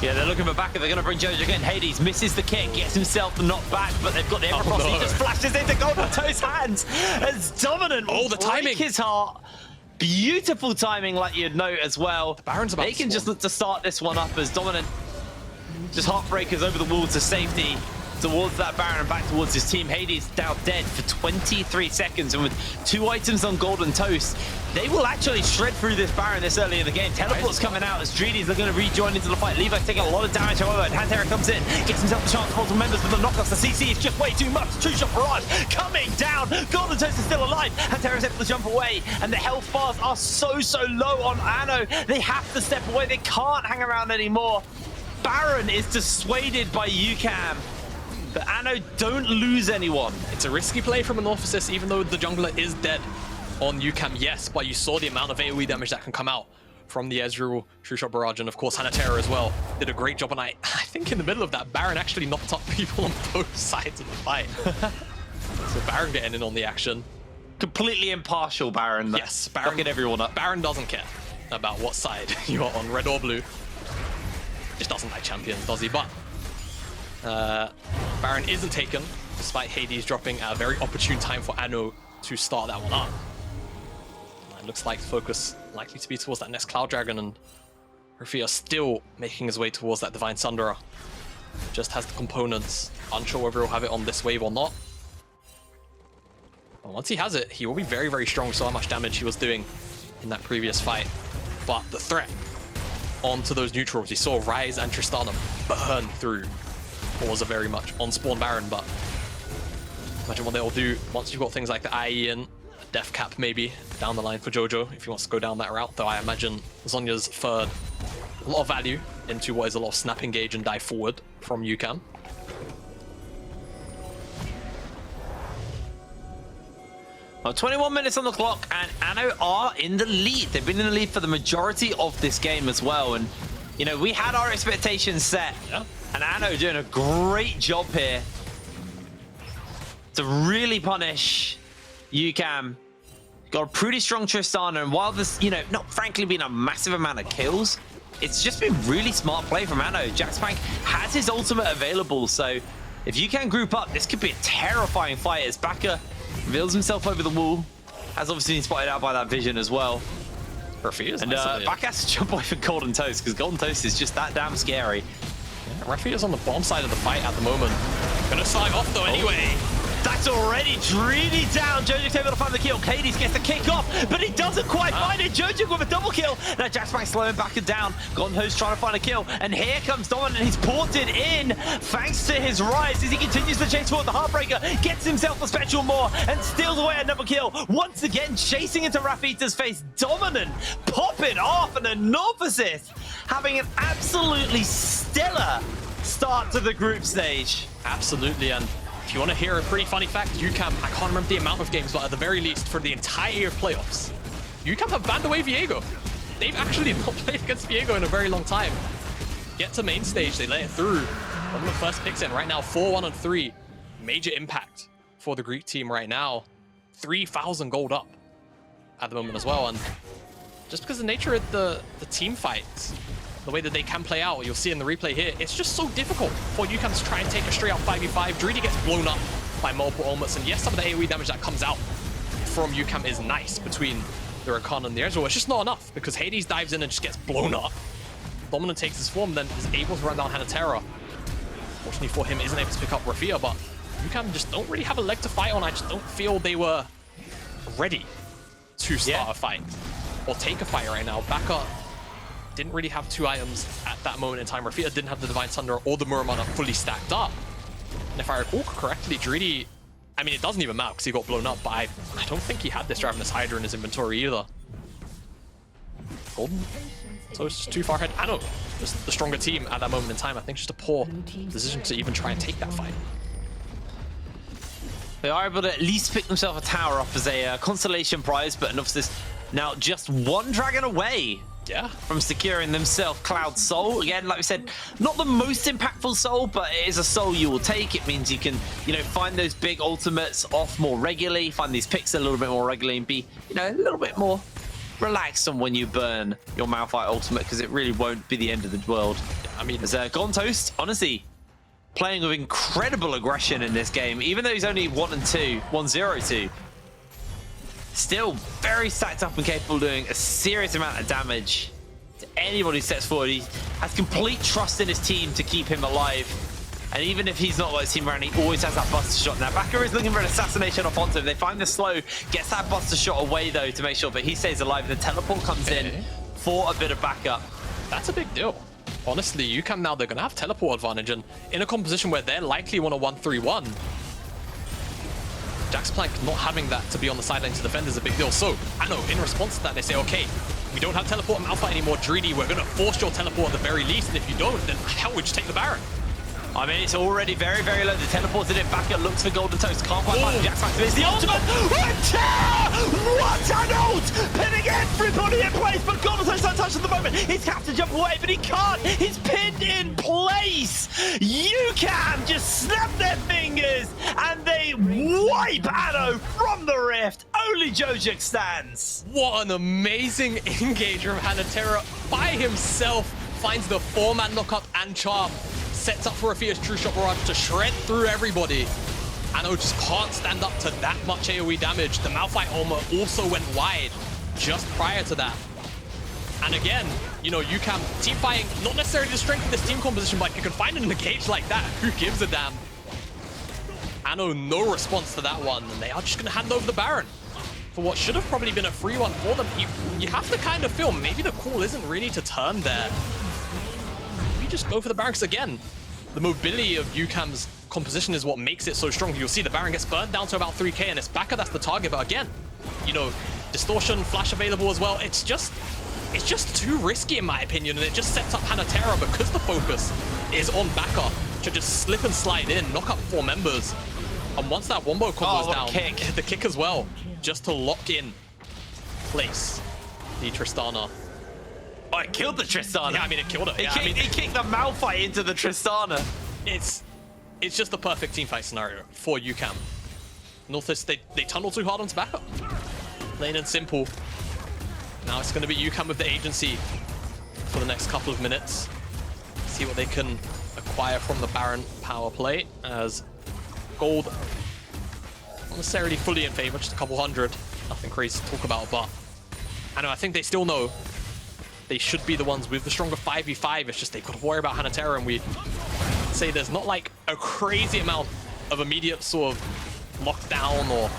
Speaker 1: Yeah, they're looking for Baca. They're going to bring Jojo again. Hadess misses the kick, gets himself knocked back, but they've got the Emperor Frost. He just flashes into Golden Toast's hands as Dominant will
Speaker 2: the timing.
Speaker 1: break his heart. Beautiful timing, like you'd note as well.
Speaker 2: The Baron's about
Speaker 1: they can just look to start this one up as Dominant just heartbreakers over the wall to safety towards that Baron and back towards his team. Hadess down dead for 23 seconds, and with 2 items on Golden Toast, they will actually shred through this Baron this early in the game. Teleport's coming out as Dreedy's going to rejoin into the fight. Levi's taking a lot of damage, however, and Hantera comes in, gets himself a chance to multiple members, but the knockoffs, the CC is just way too much. 2-shot barrage coming down. Golden Toast is still alive. Hantera's able to jump away, and the health bars are so low on Anno. They have to step away. They can't hang around anymore. Baron is dissuaded by UCAM. But Anno don't lose anyone.
Speaker 2: It's a risky play from Anorthosis, even though the jungler is dead on UCAM, yes, but you saw the amount of AoE damage that can come out from the Ezreal, True Shot Barrage, and of course Hantera as well. Did a great job, and I think in the middle of that, Baron actually knocked up people on both sides of the fight. So Baron getting in on the action.
Speaker 1: Completely impartial Baron.
Speaker 2: Yes, Baron.
Speaker 1: Fucking everyone up.
Speaker 2: Baron doesn't care about what side you are on, red or blue. Just doesn't like champions, does he? But Baron isn't taken, despite Hadess dropping at a very opportune time for Anno to start that one up. It looks like focus likely to be towards that next Cloud Dragon, and Rafitta still making his way towards that Divine Sunderer. Just has the components. Unsure whether he'll have it on this wave or not. And once he has it, he will be very, very strong. We saw how much damage he was doing in that previous fight. But the threat onto those neutrals, you saw Ryze and Tristana burn through what was a very much on-spawn Baron, but imagine what they'll do once you've got things like the IE and Death Cap maybe down the line for Jojo, if he wants to go down that route, though I imagine Zhonya's third a lot of value into what is a lot of snap engage and dive forward from UCAM.
Speaker 1: Well, 21 minutes on the clock, and Anno are in the lead. They've been in the lead for the majority of this game as well, and you know, we had our expectations set.
Speaker 2: Yeah.
Speaker 1: And Anno doing a great job here to really punish UCAM. Got a pretty strong Tristana, and while this, you know, not frankly been a massive amount of kills, it's just been really smart play from Ano. JaxPlank has his ultimate available, so if you can group up, this could be a terrifying fight as Baca reveals himself over the wall. Has obviously been spotted out by that vision as well.
Speaker 2: Rafitta's
Speaker 1: and Baca has to jump away for Golden Toast because Golden Toast is just that damn scary.
Speaker 2: Yeah, Rafitta's on the bottom side of the fight at the moment. Gonna sign off though anyway.
Speaker 1: That's already Dreedy down. Jojik's able to find the kill. Cadiz gets the kick off, but he doesn't quite find it. Jojik with a double kill. Now JaxPlank slowing Baca down. Golden Toast trying to find a kill. And here comes Dominant. He's ported in thanks to his Ryze as he continues to chase forward. The Heartbreaker gets himself a special more and steals away another kill. Once again, chasing into Rafitta's face. Dominant popping off, and Anorthosis having an absolutely stellar start to the group stage.
Speaker 2: Absolutely, and if you want to hear a pretty funny fact, UCAM, I can't remember the amount of games, but at the very least, for the entire year of playoffs, UCAM have banned away Viego. They've actually not played against Viego in a very long time. Get to main stage, they let it through. One of the first picks in right now, 4-1-3. Major impact for the Greek team right now. 3,000 gold up at the moment as well, and just because of the nature of the team fights, the way that they can play out, you'll see in the replay here, it's just so difficult for UCAM to try and take a straight out 5v5. Dreedy gets blown up by multiple ultimates, and yes, some of the AoE damage that comes out from UCAM is nice between the Rakan and the Ezreal. It's just not enough, because Hadess dives in and just gets blown up. Dominant takes his form, then is able to run down Hantera. Fortunately for him, isn't able to pick up Rafitta, but UCAM just don't really have a leg to fight on. I just don't feel they were ready to start a fight or take a fight right now. Baca didn't really have two items at that moment in time. Rafitta didn't have the Divine Thunder or the Muramana fully stacked up. And if I recall correctly, Dreedy, I mean, it doesn't even matter because he got blown up, but I don't think he had this Ravenous Hydra in his inventory either. Golden. So it's just too far ahead. I know, just the stronger team at that moment in time. I think just a poor decision to even try and take that fight.
Speaker 1: They are able to at least pick themselves a tower up as a consolation prize, but Anorthosis now just one dragon away from securing themselves Cloud Soul. Again, like we said, not the most impactful soul, but it is a soul you will take. It means you can, you know, find those big ultimates off more regularly, find these picks a little bit more regularly, and be, you know, a little bit more relaxed on when you burn your Malphite ultimate, because it really won't be the end of the world. I mean, as Golden Toast, honestly, playing with incredible aggression in this game, even though he's only 1-0-2. Still very stacked up and capable of doing a serious amount of damage to anybody who steps forward. He has complete trust in his team to keep him alive. And even if he's not got his team around, he always has that buster shot. Now, Baca is looking for an assassination off onto him. They find the slow, gets that buster shot away, though, to make sure that he stays alive. The teleport comes in for a bit of backup.
Speaker 2: That's a big deal. Honestly, UCAM now, they're going to have teleport advantage. And in a composition where they're likely want a 1-3-1, JaxPlank not having that to be on the sideline to defend is a big deal. So, I know, in response to that, they say, okay, we don't have teleport and Malphite anymore, Dreedy, we're going to force your teleport at the very least, and if you don't, then hell, we just take the Baron.
Speaker 1: I mean, it's already very, very low. The teleported it back. It looks for Golden Toast. Can't quite find JaxPlank. It's the ultimate. What an ult! Pinning everybody in place, but Golden Toast untouched at the moment. He's have to jump away, but he can't. He's pinned in place. UCAM just snap their fingers and they wipe Ano from the rift. Only Jojik stands.
Speaker 2: What an amazing engager of Hantera by himself. Finds the 4-man knockup and charm. Sets up for Rafitta's True Shot Barrage to shred through everybody. Ano just can't stand up to that much AoE damage. The Malphite armor also went wide just prior to that. And again, you know, UCAM team fighting, not necessarily the strength of this team composition, but if you can find it in a gauge like that, who gives a damn? Ano, no response to that one, and they are just going to hand over the Baron for what should have probably been a free one for them. You have to kind of feel maybe the call isn't really to turn there. Maybe just go for the Baron, because again, the mobility of UCAM's composition is what makes it so strong. You'll see the Baron gets burned down to about 3k, and it's Baca that's the target, but again, you know, distortion, flash available as well. It's just too risky in my opinion, and it just sets up Hantera because the focus is on Baca to just slip and slide in, knock up 4 members. And once that wombo combo is down, the kick as well, just to lock in place the Tristana.
Speaker 1: Oh, it killed the Tristana.
Speaker 2: Yeah, I mean, it killed her.
Speaker 1: He kicked the Malphite into the Tristana.
Speaker 2: It's just the perfect teamfight scenario for UCAM. Anorthosis, they tunnel too hard onto Baca. Plain and simple. Now it's going to be UCAM with the agency for the next couple of minutes. See what they can acquire from the Baron power play, as gold not necessarily fully in favor, just a couple hundred. Nothing crazy to talk about, but I think they still know they should be the ones with the stronger 5v5. It's just they've got to worry about Hantera, and we say there's not like a crazy amount of immediate sort of lockdown or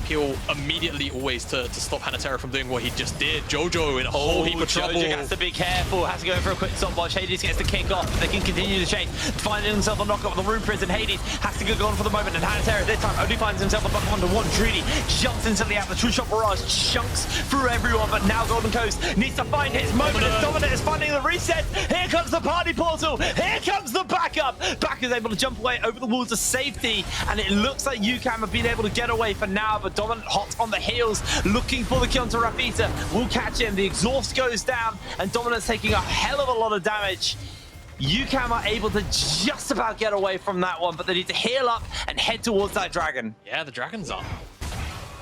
Speaker 2: heal immediately always to stop Hantera from doing what he just did. Jojo in a whole heap of trouble.
Speaker 1: Jojo has to be careful, has to go for a quick stopwatch. Hadess gets the kick off. They can continue the chain. Finding himself a knockup with the Rune Prison. Hadess has to go on for the moment, and Hantera this time only finds himself a buck 1-to-1. Dreedy jumps instantly out. The True Shot Barrage chunks through everyone, but now Golden Coast needs to find his moment. Dominant is finding the reset. Here comes the party portal. Here comes the backup. Baca's able to jump away over the walls of safety, and it looks like UCAM have been able to get away for now, but Dominant hot on the heels, looking for the kill to Rafitta. Will catch him. The exhaust goes down, and Dominant's taking a hell of a lot of damage. UCAM are able to just about get away from that one, but they need to heal up and head towards that dragon.
Speaker 2: Yeah, the dragon's up.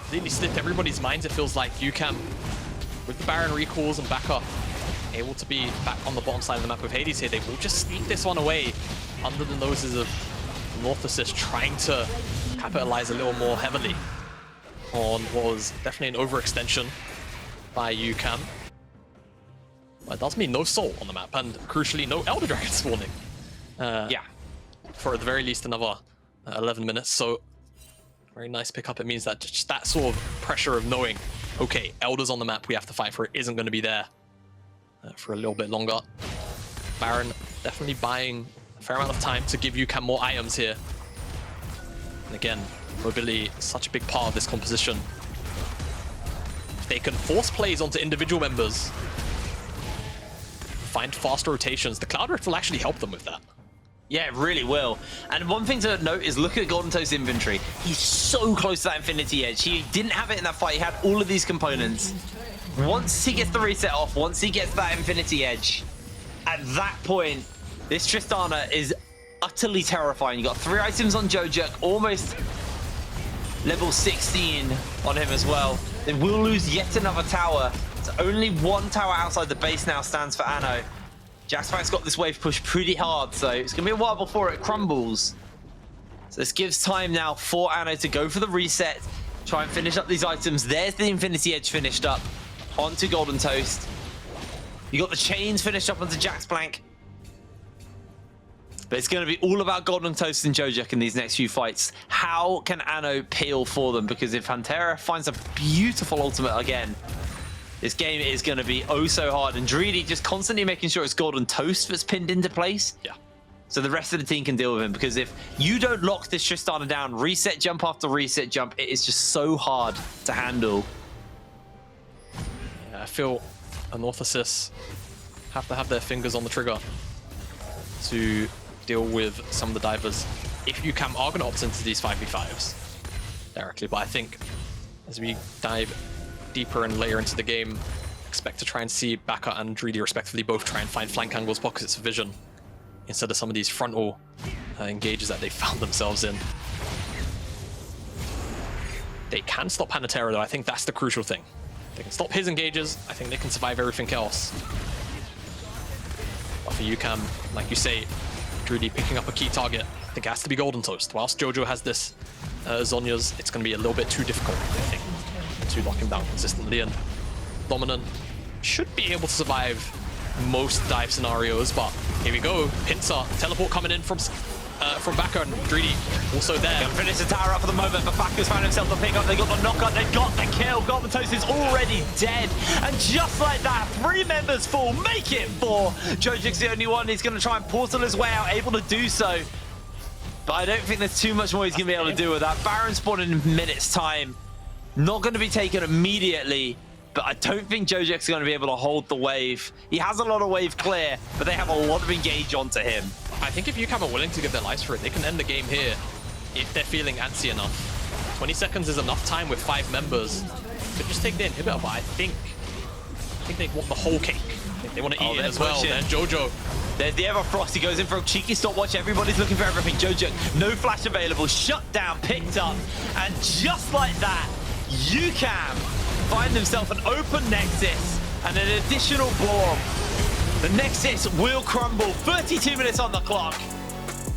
Speaker 2: Completely slipped everybody's minds, it feels like. UCAM, with the Baron recalls and Baca, able to be back on the bottom side of the map with Hadess here. They will just sneak this one away under the noses of Anorthosis, trying to capitalize a little more heavily on what was definitely an overextension by UCAM. But it does mean no soul on the map, and crucially, no Elder Dragon spawning.
Speaker 1: Yeah.
Speaker 2: For at the very least another 11 minutes, so very nice pickup. It means that just that sort of pressure of knowing, okay, Elder's on the map, we have to fight for it, isn't going to be there for a little bit longer. Baron definitely buying a fair amount of time to give UCAM more items here. And again, mobility is such a big part of this composition. If they can force plays onto individual members, find faster rotations, the Cloud Rift will actually help them with that.
Speaker 1: Yeah, it really will. And one thing to note is look at Golden Toast's inventory. He's so close to that Infinity Edge. He didn't have it in that fight. He had all of these components. Once he gets the reset off, once he gets that Infinity Edge, at that point, this Tristana is utterly terrifying. You got 3 items on Jojo, almost level 16 on him as well. They will lose yet another tower. So only 1 tower outside the base now stands for Anno. JaxPlank's got this wave pushed pretty hard, so it's going to be a while before it crumbles. So this gives time now for Anno to go for the reset, try and finish up these items. There's the Infinity Edge finished up onto Golden Toast. You got the chains finished up onto JaxPlank. But it's going to be all about Golden Toast and Jojo in these next few fights. How can Anno peel for them? Because if Hantera finds a beautiful ultimate again, this game is going to be oh so hard. And Dreedy just constantly making sure it's Golden Toast that's pinned into place.
Speaker 2: Yeah.
Speaker 1: So the rest of the team can deal with him. Because if you don't lock this Tristana down, reset jump after reset jump, it is just so hard to handle.
Speaker 2: Yeah, I feel Anorthosis have to have their fingers on the trigger to deal with some of the divers. If UCAM are going to opt into these 5v5s directly, but I think as we dive deeper and later into the game, expect to try and see Baca and Dreedy respectively both try and find flank angles, pockets of vision, instead of some of these frontal engages that they found themselves in. They can stop Hantera though, I think that's the crucial thing. They can stop his engages, I think they can survive everything else. But for UCAM, like you say, Dreedy picking up a key target, I think it has to be Golden Toast. Whilst Jojo has this Zhonya's, it's going to be a little bit too difficult, I think, to lock him down consistently. And Dominant should be able to survive most dive scenarios, but here we go. Pincer, teleport coming in from Baca, and Dreedy also there.
Speaker 1: Gonna finish the tower up for the moment, but Baca's found himself the pick up. They got the knockout, they got the kill. Golden Toast is already dead. And just like that, 3 members fall, make it 4. Jojo's the only one. He's gonna try and portal his way out, able to do so. But I don't think there's too much more he's gonna be able to do with that. Baron spawning in minutes time. Not gonna be taken immediately, but I don't think Jojo's gonna be able to hold the wave. He has a lot of wave clear, but they have a lot of engage onto him.
Speaker 2: I think if UCAM are willing to give their lives for it, they can end the game here if they're feeling antsy enough. 20 seconds is enough time with 5 members. Could just take the inhibitor, but I think they want the whole cake. I think they want to eat it as well. Then Jojo.
Speaker 1: There's the Everfrost. He goes in for a cheeky stopwatch. Everybody's looking for everything. Jojo, no flash available. Shut down, picked up. And just like that, UCAM find themselves an open Nexus and an additional Braum. The Nexus will crumble. 32 minutes on the clock.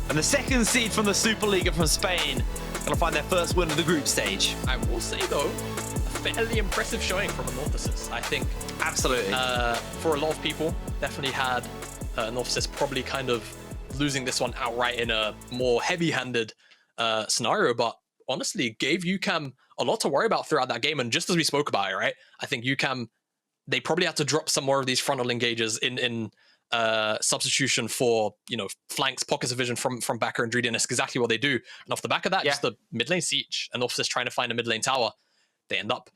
Speaker 1: And the second seed from the Superliga from Spain gonna find their first win of the group stage.
Speaker 2: I will say, though, a fairly impressive showing from Anorthosis. I think,
Speaker 1: absolutely,
Speaker 2: for a lot of people, definitely had Anorthosis probably kind of losing this one outright in a more heavy-handed scenario, but honestly gave UCAM a lot to worry about throughout that game. And just as we spoke about it, right, I think UCAM, they probably had to drop some more of these frontal engages in substitution for, you know, flanks, pockets of vision from Baca and Dreedy, and that's exactly what they do. And off the back of that, just the mid lane siege and Anorthosis trying to find a mid lane tower, they end up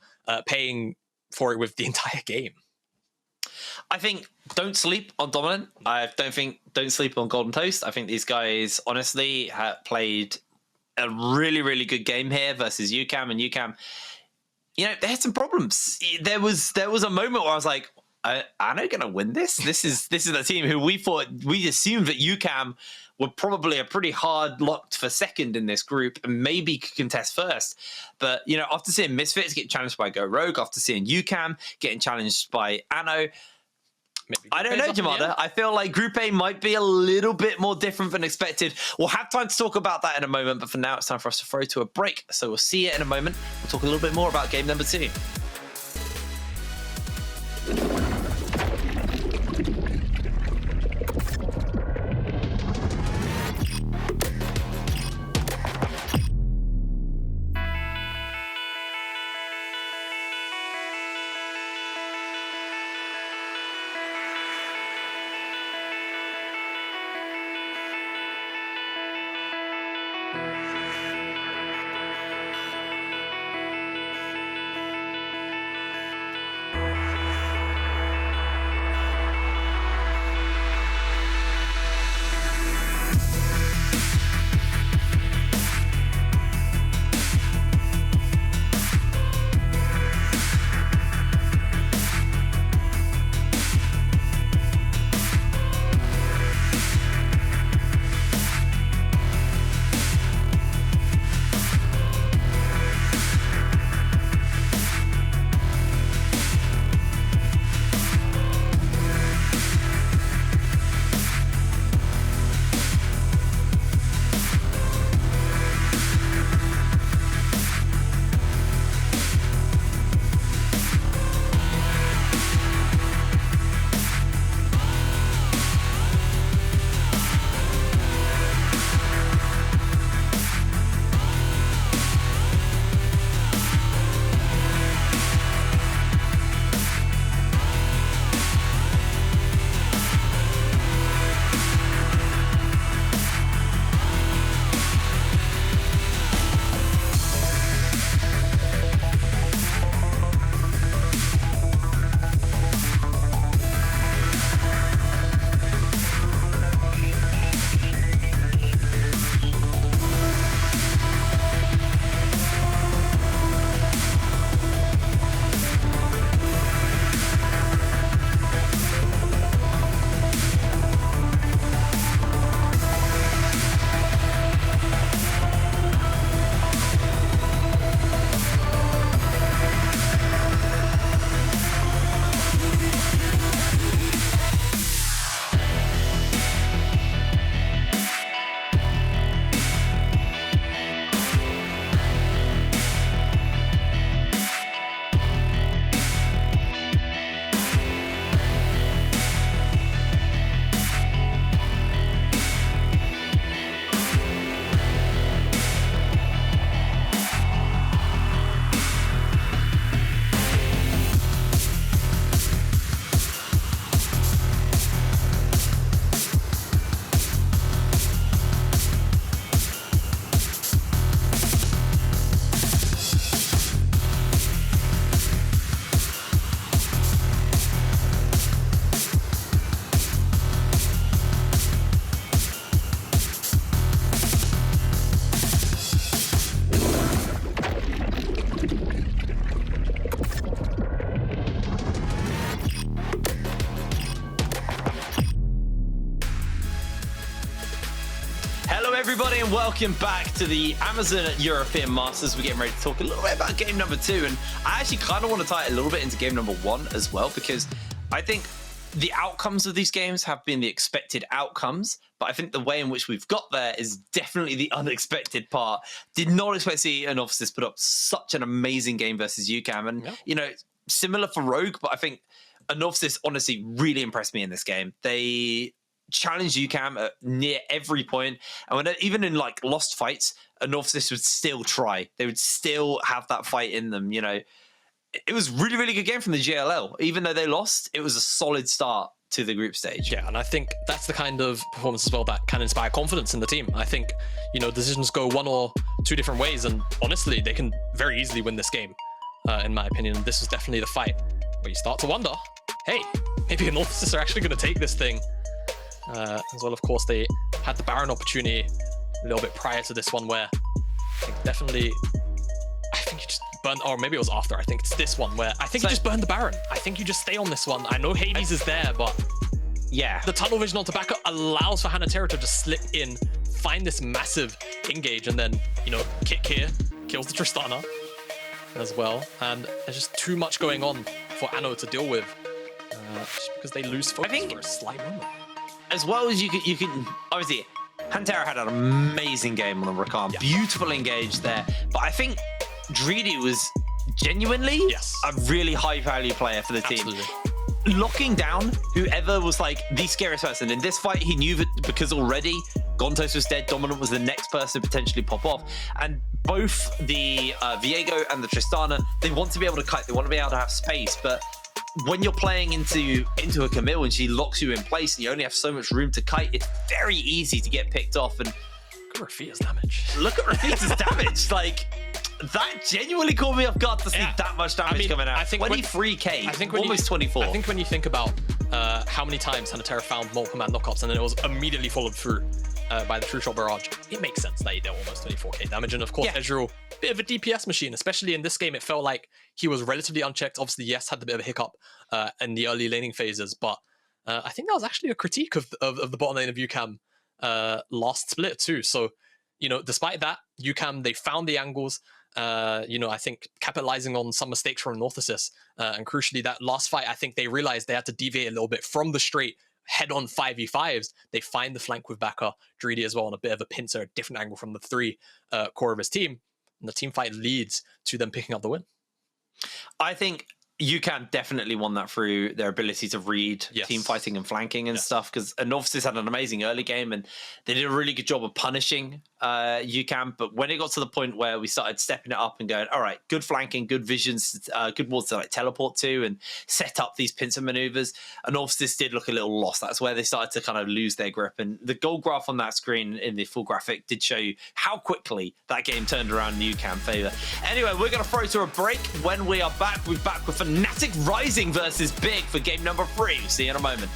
Speaker 2: paying for it with the entire game.
Speaker 1: I think don't sleep on Dominant. Don't sleep on Golden Toast. I think these guys honestly have played a really, really good game here versus UCAM, and UCAM, you know, they had some problems. There was a moment where I was like, are they going to win this? This is the team who we assumed that UCAM were probably a pretty hard locked for second in this group and maybe could contest first. But, you know, after seeing Misfits get challenged by Go Rogue, after seeing UCAM getting challenged by Anno, I don't know, Jamada. I feel like Group A might be a little bit more different than expected. We'll have time to talk about that in a moment, but for now, it's time for us to throw to a break. So we'll see you in a moment. We'll talk a little bit more about game number 2. everybody, and welcome back to the Amazon European Masters. We're getting ready to talk a little bit about game number 2, and I actually kind of want to tie it a little bit into game number 1 as well, because I think the outcomes of these games have been the expected outcomes, but I think the way in which we've got there is definitely the unexpected part. Did not expect to see Anorthosis put up such an amazing game versus UCAM. And, you know, similar for Rogue, but I think Anorthosis honestly really impressed me in this game. They challenged UCAM at near every point, and when even in like lost fights, Anorthosis would still try. They would still have that fight in them, you know. It was really, really good game from the JLL. Even though they lost, it was a solid start to the group stage.
Speaker 2: Yeah, and I think that's the kind of performance as well that can inspire confidence in the team. I think, you know, decisions go one or two different ways, and honestly, they can very easily win this game, in my opinion. This was definitely the fight where you start to wonder, hey, maybe Anorthosis are actually going to take this thing. As well, of course, they had the Baron opportunity a little bit prior to this one where I think you just burn, or maybe it was after. I think it's this one where I think you just burn the Baron. I think you just stay on this one. I know Hadess is there, but
Speaker 1: yeah,
Speaker 2: the tunnel vision onto Baca allows for Hantera to just slip in, find this massive engage, and then, you know, kick here, kills the Tristana as well. And there's just too much going on for Anno to deal with, just because they lose focus for a slight moment.
Speaker 1: As well as you can obviously, Hantera had an amazing game on the Rakan, beautiful engage there. But I think Dreedy was genuinely a really high value player for the team. Locking down whoever was like the scariest person. In this fight, he knew that because already Gontos was dead, Dominant was the next person to potentially pop off. And both the Viego and the Tristana, they want to be able to kite, they want to be able to have space, but when you're playing into a Camille and she locks you in place and you only have so much room to kite, it's very easy to get picked off. And
Speaker 2: look at Rafitta's damage.
Speaker 1: Look at Rafitta's damage. Like, that genuinely caught me off guard to see that much damage coming out.
Speaker 2: I think
Speaker 1: 23k,
Speaker 2: I think
Speaker 1: almost 24.
Speaker 2: I think when you think about how many times Hantera found multiple man knockups and then it was immediately followed through by the True Shot Barrage, it makes sense that he dealt almost 24k damage. And of course, Ezreal, bit of a DPS machine, especially in this game. It felt like he was relatively unchecked. Obviously, yes, had a bit of a hiccup in the early laning phases, but I think that was actually a critique of the bottom lane of UCAM last split too. So, you know, despite that, UCAM, they found the angles. You know, I think capitalizing on some mistakes from Anorthosis, and crucially that last fight, I think they realized they had to deviate a little bit from the straight head-on 5v5s. They find the flank with Baca, Dreedy as well on a bit of a pincer, a different angle from the three core of his team, and the team fight leads to them picking up the win.
Speaker 1: I think UCAM definitely won that through their ability to read team fighting and flanking and stuff, because Anorthosis had an amazing early game and they did a really good job of punishing UCAM. But when it got to the point where we started stepping it up and going, all right, good flanking, good visions, good wards to like teleport to and set up these pincer maneuvers, Anorthosis did look a little lost. That's where they started to kind of lose their grip. And the goal graph on that screen in the full graphic did show you how quickly that game turned around in UCAM favor. Anyway, we're going to throw to a break. When we are back, we're back with Fnatic Rising versus Big for game number 3. See you in a moment.